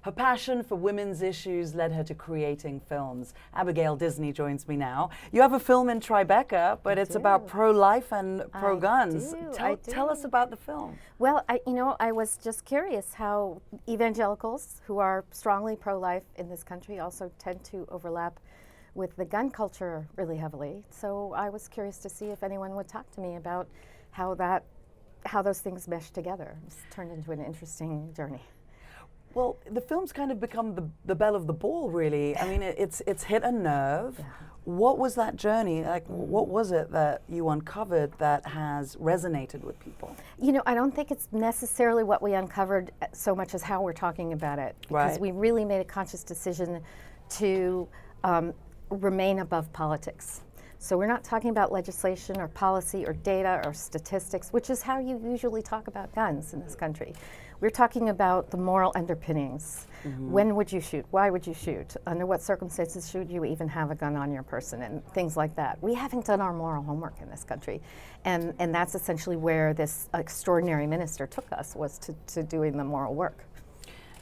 Her passion for women's issues led her to creating films. Abigail Disney joins me now. You have a film in Tribeca, but it's about pro-life and pro-guns. Tell us about the film. Well, I was just curious how evangelicals, who are strongly pro-life in this country, also tend to overlap with the gun culture really heavily. So I was curious to see if anyone would talk to me about how those things mesh together. It's turned into an interesting journey. Well, the film's kind of become the belle of the ball, really. I mean, it's hit a nerve. Yeah. What was that journey? Like, what was it that you uncovered that has resonated with people? You know, I don't think it's necessarily what we uncovered so much as how we're talking about it. Because we really made a conscious decision to remain above politics. So we're not talking about legislation or policy or data or statistics, which is how you usually talk about guns in this country. We're talking about the moral underpinnings. Mm-hmm. When would you shoot? Why would you shoot? Under what circumstances should you even have a gun on your person? And things like that. We haven't done our moral homework in this country. And that's essentially where this extraordinary minister took us, was to doing the moral work.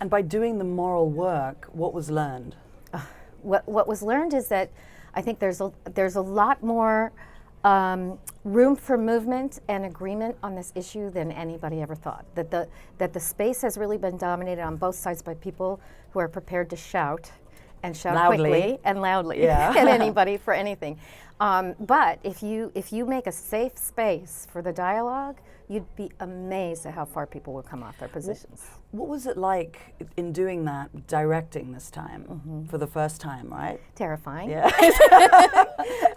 And by doing the moral work, what was learned? What was learned is that I think there's a lot more room for movement and agreement on this issue than anybody ever thought. That the space has really been dominated on both sides by people who are prepared to shout, and shout loudly. Quickly and loudly at anybody for anything. But if you make a safe space for the dialogue, you'd be amazed at how far people will come off their positions. What was it like in doing that, directing this time, for the first time, right? Terrifying. Yeah.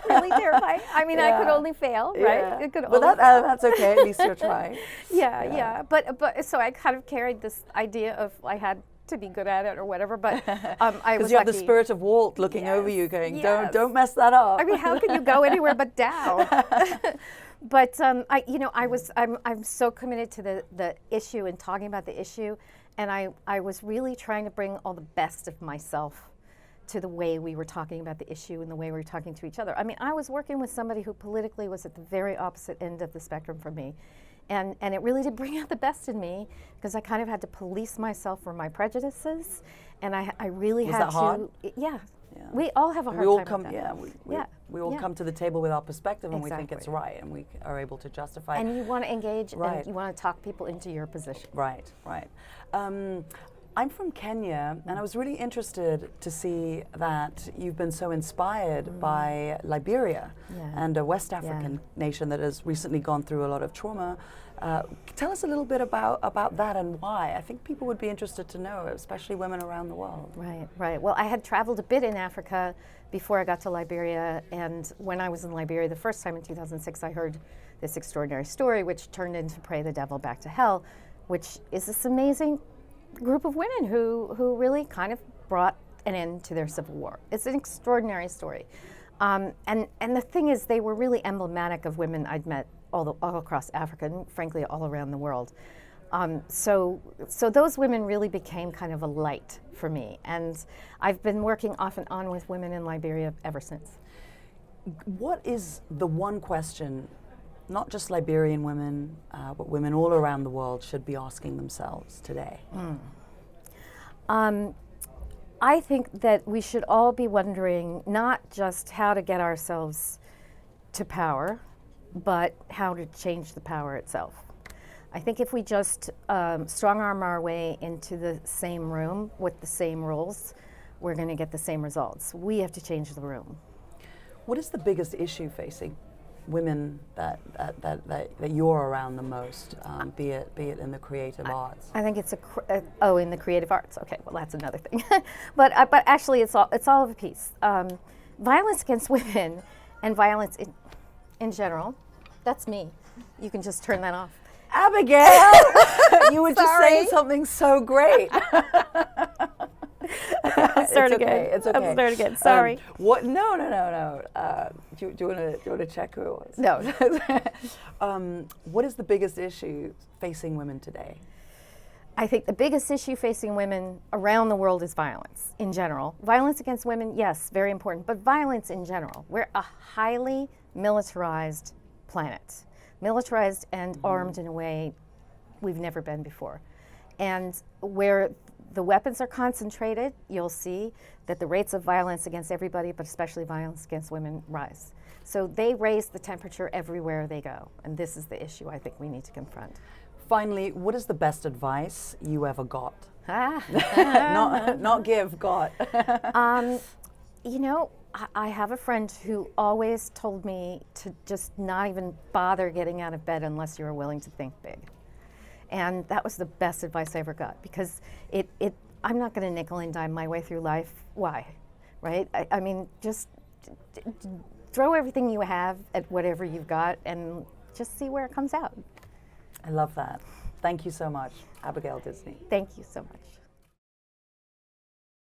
Really terrifying. I mean, I could only fail, right? It could but that's okay, at least you're trying. Yeah. But so I kind of carried this idea of I had to be good at it or whatever, but I was because you have the spirit of Walt looking over you going, don't mess that up. I mean, how can you go anywhere but down? But I'm so committed to the issue and talking about the issue, and I was really trying to bring all the best of myself to the way we were talking about the issue and the way we were talking to each other. I mean, I was working with somebody who politically was at the very opposite end of the spectrum from me. And it really did bring out the best in me, because I kind of had to police myself for my prejudices, and I really had to. Hard? Yeah. We all have a hard time with that. We all come to the table with our perspective, and we think it's right, and we are able to justify it. And you want to engage, and you want to talk people into your position. Right. I'm from Kenya, and I was really interested to see that you've been so inspired by Liberia and a West African nation that has recently gone through a lot of trauma. Tell us a little bit about that and why. I think people would be interested to know, especially women around the world. Right. Well, I had traveled a bit in Africa before I got to Liberia, and when I was in Liberia the first time in 2006, I heard this extraordinary story, which turned into Pray the Devil Back to Hell, which is this amazing group of women who really kind of brought an end to their civil war. It's an extraordinary story. And the thing is, they were really emblematic of women I'd met all across Africa and frankly all around the world. So those women really became kind of a light for me. And I've been working off and on with women in Liberia ever since. What is the one question, not just Liberian women, but women all around the world should be asking themselves today? I think that we should all be wondering not just how to get ourselves to power, but how to change the power itself. I think if we just strong-arm our way into the same room with the same rules, we're going to get the same results. We have to change the room. What is the biggest issue facing women that you're around the most, be it in the creative arts? I think it's in the creative arts. Okay, well that's another thing. but actually, it's all of a piece. Violence against women and violence in general. That's me. You can just turn that off. Abigail, you were just saying something so great. Start again. It's okay. I'll start again. Sorry. What? No. Do you want to check who it was? No. What is the biggest issue facing women today? I think the biggest issue facing women around the world is violence in general. Violence against women, yes, very important, but violence in general. We're a highly militarized planet, militarized and armed in a way we've never been before, and where the weapons are concentrated, you'll see that the rates of violence against everybody, but especially violence against women, rise. So they raise the temperature everywhere they go, and this is the issue I think we need to confront. Finally, what is the best advice you ever got? Not give, got. You know, I have a friend who always told me to just not even bother getting out of bed unless you were willing to think big. And that was the best advice I ever got, because I'm not going to nickel and dime my way through life. Why? Right? I mean, just throw everything you have at whatever you've got and just see where it comes out. I love that. Thank you so much, Abigail Disney. Thank you so much.